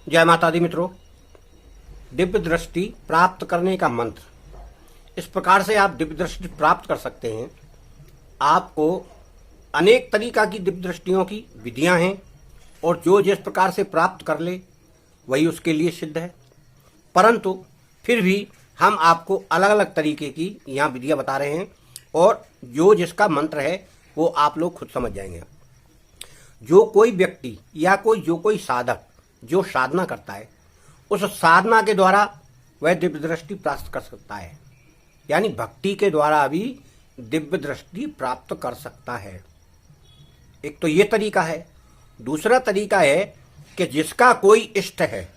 जय माता दी मित्रों। दिव्य दृष्टि प्राप्त करने का मंत्र, इस प्रकार से आप दिव्य दृष्टि प्राप्त कर सकते हैं। आपको अनेक तरीका की दिव्य दृष्टियों की विधियां हैं और जो जिस प्रकार से प्राप्त कर ले वही उसके लिए सिद्ध है, परंतु फिर भी हम आपको अलग अलग तरीके की यहाँ विधियां बता रहे हैं और जो जिसका मंत्र है वो आप लोग खुद समझ जाएंगे। जो कोई व्यक्ति या जो कोई साधक जो साधना करता है, उस साधना के द्वारा वह दिव्य दृष्टि प्राप्त कर सकता है, यानी भक्ति के द्वारा भी दिव्य दृष्टि प्राप्त कर सकता है। एक तो ये तरीका है। दूसरा तरीका है कि जिसका कोई इष्ट है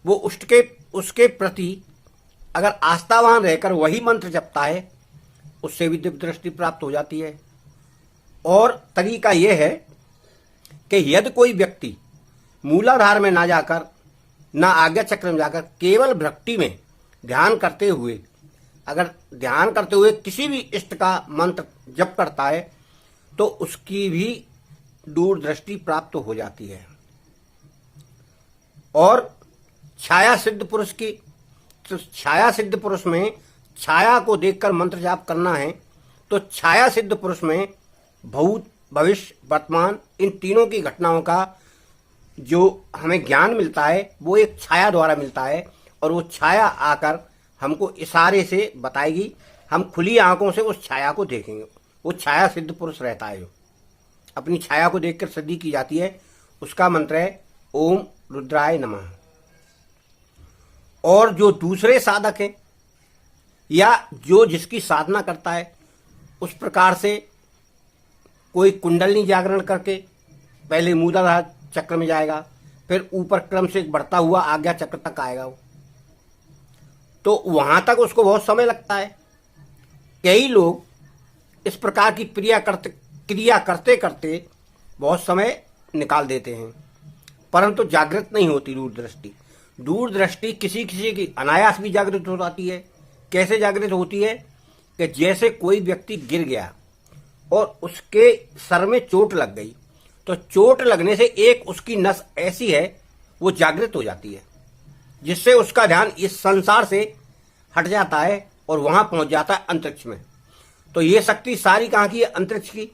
वो उसके प्रति अगर आस्थावान रहकर वही मंत्र जपता है, उससे भी दिव्य दृष्टि प्राप्त हो जाती है। और तरीका यह है कि यदि कोई व्यक्ति मूलाधार में ना जाकर, ना आज्ञा चक्र में जाकर, केवल भक्ति में ध्यान करते हुए, अगर ध्यान करते हुए किसी भी इष्ट का मंत्र जप करता है तो उसकी भी दूरदृष्टि प्राप्त हो जाती है। और छाया सिद्ध पुरुष की, तो छाया सिद्ध पुरुष में छाया को देखकर मंत्र जाप करना है, तो छाया सिद्ध पुरुष में भूत, भविष्य, वर्तमान, इन तीनों की घटनाओं का जो हमें ज्ञान मिलता है वो एक छाया द्वारा मिलता है और वो छाया आकर हमको इशारे से बताएगी। हम खुली आंखों से उस छाया को देखेंगे। वो छाया सिद्ध पुरुष रहता है, जो अपनी छाया को देखकर सिद्धि की जाती है। उसका मंत्र है ओम रुद्राय नमः। और जो दूसरे साधक हैं या जो जिसकी साधना करता है, उस प्रकार से कोई कुंडलनी जागरण करके पहले मूलाधार चक्र में जाएगा, फिर ऊपर क्रम से बढ़ता हुआ आज्ञा चक्र तक आएगा वो, तो वहां तक उसको बहुत समय लगता है। कई लोग इस प्रकार की क्रिया करते करते बहुत समय निकाल देते हैं, परंतु जागृत नहीं होती दूरदृष्टि। दूरदृष्टि किसी किसी की अनायास भी जागृत हो जाती है। कैसे जागृत होती है कि जैसे कोई व्यक्ति गिर गया और उसके सर में चोट लग गई, तो चोट लगने से एक उसकी नस ऐसी है वो जागृत हो जाती है, जिससे उसका ध्यान इस संसार से हट जाता है और वहां पहुंच जाता है अंतरिक्ष में। तो ये शक्ति सारी कहां की है? अंतरिक्ष की।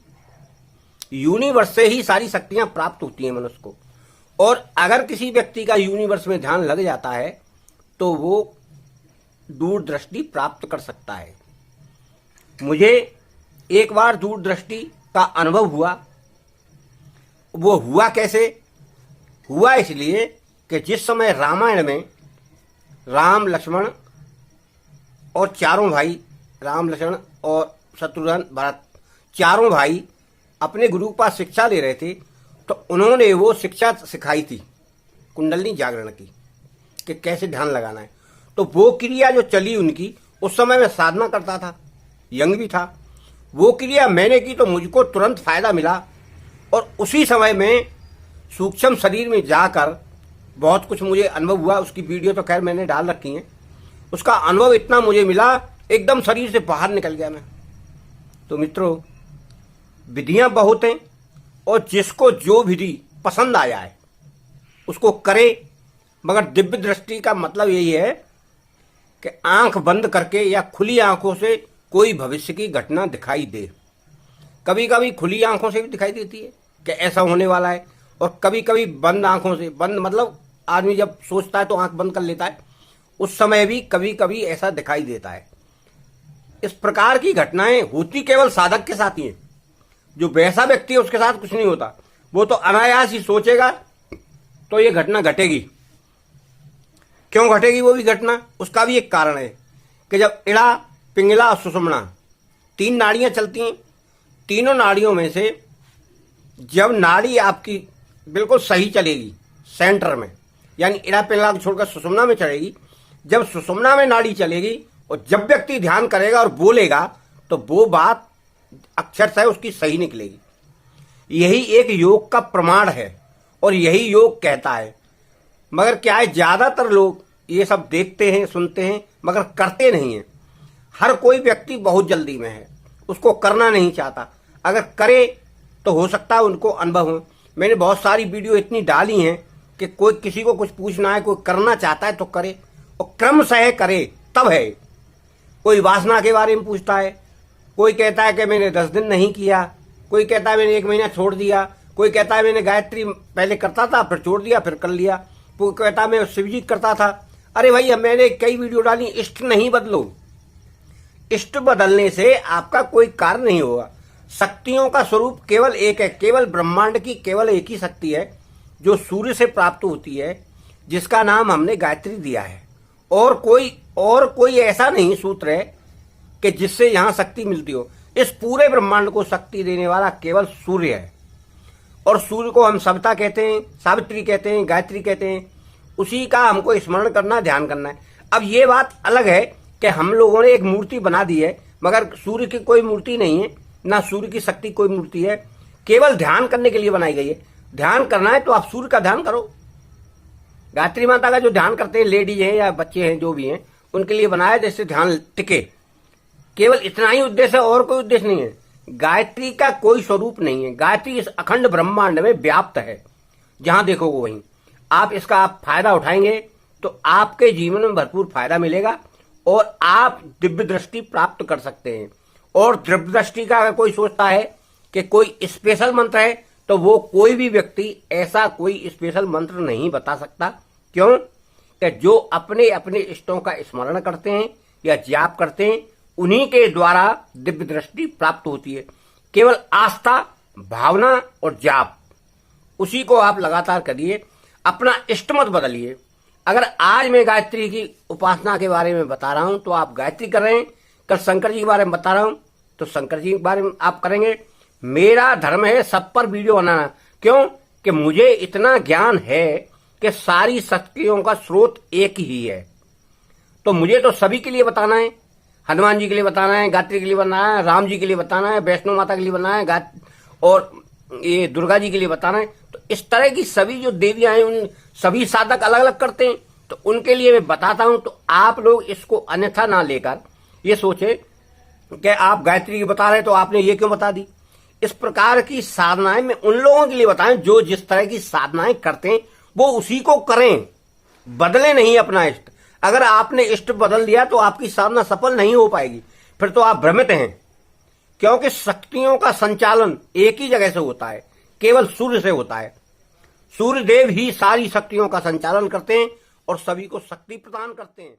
यूनिवर्स से ही सारी शक्तियां प्राप्त होती हैं मनुष्य को। और अगर किसी व्यक्ति का यूनिवर्स में ध्यान लग जाता है तो वो दूरदृष्टि प्राप्त कर सकता है। मुझे एक बार दूरदृष्टि का अनुभव हुआ। वो हुआ कैसे? हुआ इसलिए कि जिस समय रामायण में राम, लक्ष्मण और चारों भाई, राम, लक्ष्मण और शत्रुघ्न, भरत, चारों भाई अपने गुरु के पास शिक्षा ले रहे थे, तो उन्होंने वो शिक्षा सिखाई थी कुंडलनी जागरण की कि कैसे ध्यान लगाना है। तो वो क्रिया जो चली उनकी, उस समय मैं साधना करता था, यंग भी था। वो क्रिया मैंने की तो मुझको तुरंत फायदा मिला और उसी समय में सूक्ष्म शरीर में जाकर बहुत कुछ मुझे अनुभव हुआ। उसकी वीडियो तो खैर मैंने डाल रखी है। उसका अनुभव इतना मुझे मिला, एकदम शरीर से बाहर निकल गया मैं। तो मित्रों, विधियां बहुत हैं और जिसको जो विधि पसंद आ जाए उसको करे, मगर दिव्य दृष्टि का मतलब यही है कि आंख बंद करके या खुली आंखों से कोई भविष्य की घटना दिखाई दे। कभी कभी खुली आंखों से भी दिखाई देती है कि ऐसा होने वाला है, और कभी कभी बंद आंखों से, बंद मतलब आदमी जब सोचता है तो आंख बंद कर लेता है, उस समय भी कभी कभी ऐसा दिखाई देता है। इस प्रकार की घटनाएं होती केवल साधक के साथ ही हैं। जो वैसा व्यक्ति है उसके साथ कुछ नहीं होता। वो तो अनायास ही सोचेगा तो ये घटना घटेगी। क्यों घटेगी वो भी घटना? उसका भी एक कारण है कि जब इड़ा, पिंगला और सुषुम्ना, तीन नाड़ियां चलती हैं। तीनों नाड़ियों में से जब नाड़ी आपकी बिल्कुल सही चलेगी सेंटर में, यानी इड़ा पिंगला को छोड़कर सुषुम्ना में चलेगी, जब सुषुम्ना में नाड़ी चलेगी और जब व्यक्ति ध्यान करेगा और बोलेगा तो वो बात अक्षरशः उसकी सही निकलेगी। यही एक योग का प्रमाण है और यही योग कहता है। मगर क्या है, ज्यादातर लोग ये सब देखते हैं, सुनते हैं, मगर करते नहीं हैं। हर कोई व्यक्ति बहुत जल्दी में है, उसको करना नहीं चाहता। अगर करे तो हो सकता है उनको अनुभव हो। मैंने बहुत सारी वीडियो इतनी डाली हैं कि कोई किसी को कुछ पूछना है, कोई करना चाहता है तो करे, और क्रमशः करे, तब है। कोई वासना के बारे में पूछता है, कोई कहता है कि मैंने 10 दिन नहीं किया, कोई कहता है मैंने 1 महीना छोड़ दिया, कोई कहता है मैंने गायत्री पहले करता था फिर छोड़ दिया फिर कर लिया, कोई कहता है मैं शिवजी करता था। अरे भैया, मैंने कई वीडियो डाली, इष्ट नहीं बदलो। इष्ट बदलने से आपका कोई कार्य नहीं होगा। शक्तियों का स्वरूप केवल एक है, केवल ब्रह्मांड की केवल एक ही शक्ति है जो सूर्य से प्राप्त होती है, जिसका नाम हमने गायत्री दिया है। और कोई ऐसा नहीं सूत्र है कि जिससे यहां शक्ति मिलती हो। इस पूरे ब्रह्मांड को शक्ति देने वाला केवल सूर्य है, और सूर्य को हम सविता कहते हैं, सावित्री कहते हैं, गायत्री कहते हैं। उसी का हमको स्मरण करना, ध्यान करना है। अब ये बात अलग है कि हम लोगों ने एक मूर्ति बना दी है, मगर सूर्य की कोई मूर्ति नहीं है, ना सूर्य की शक्ति कोई मूर्ति है, केवल ध्यान करने के लिए बनाई गई है। ध्यान करना है तो आप सूर्य का ध्यान करो। गायत्री माता का जो ध्यान करते हैं लेडीज हैं या बच्चे हैं जो भी हैं, उनके लिए बनाया जैसे ध्यान टिके। केवल इतना ही उद्देश्य है, और कोई उद्देश्य नहीं है। गायत्री का कोई स्वरूप नहीं है। गायत्री इस अखंड ब्रह्मांड में व्याप्त है, जहां देखोगे वहीं। आप इसका फायदा उठाएंगे तो आपके जीवन में भरपूर फायदा मिलेगा, और आप दिव्य दृष्टि प्राप्त कर सकते हैं। और दिव्य दृष्टि का अगर कोई सोचता है कि कोई स्पेशल मंत्र है, तो वो कोई भी व्यक्ति ऐसा कोई स्पेशल मंत्र नहीं बता सकता। क्यों? कि जो अपने अपने इष्टों का स्मरण करते हैं या जाप करते हैं, उन्हीं के द्वारा दिव्य दृष्टि प्राप्त होती है। केवल आस्था, भावना और जाप, उसी को आप लगातार करिए। अपना इष्ट मत बदलिए। अगर आज मैं गायत्री की उपासना के बारे में बता रहा हूं तो आप गायत्री कर रहे हैं, कल शंकर जी के बारे में बता रहा हूं तो शंकर जी के बारे में आप करेंगे। मेरा धर्म है सब पर वीडियो बनाना। क्यों? कि मुझे इतना ज्ञान है कि सारी शक्तियों का स्रोत एक ही है, तो मुझे तो सभी के लिए बताना है। हनुमान जी के लिए बताना है, गायत्री के लिए बताना है, राम जी के लिए बताना है, वैष्णो माता के लिए बताना है, और ये दुर्गा जी के लिए बताना है। तो इस तरह की सभी जो देवियां हैं, उन सभी साधक अलग अलग करते हैं, तो उनके लिए मैं बताता हूं। तो आप लोग इसको अन्यथा ना लेकर ये सोचे कि आप गायत्री की बता रहे हैं तो आपने ये क्यों बता दी। इस प्रकार की साधनाएं मैं उन लोगों के लिए बताएं जो जिस तरह की साधनाएं करते हैं वो उसी को करें, बदले नहीं अपना इष्ट। अगर आपने इष्ट बदल दिया तो आपकी साधना सफल नहीं हो पाएगी, फिर तो आप भ्रमित हैं। क्योंकि शक्तियों का संचालन एक ही जगह से होता है, केवल सूर्य से होता है। सूर्य देव ही सारी शक्तियों का संचालन करते हैं और सभी को शक्ति प्रदान करते हैं।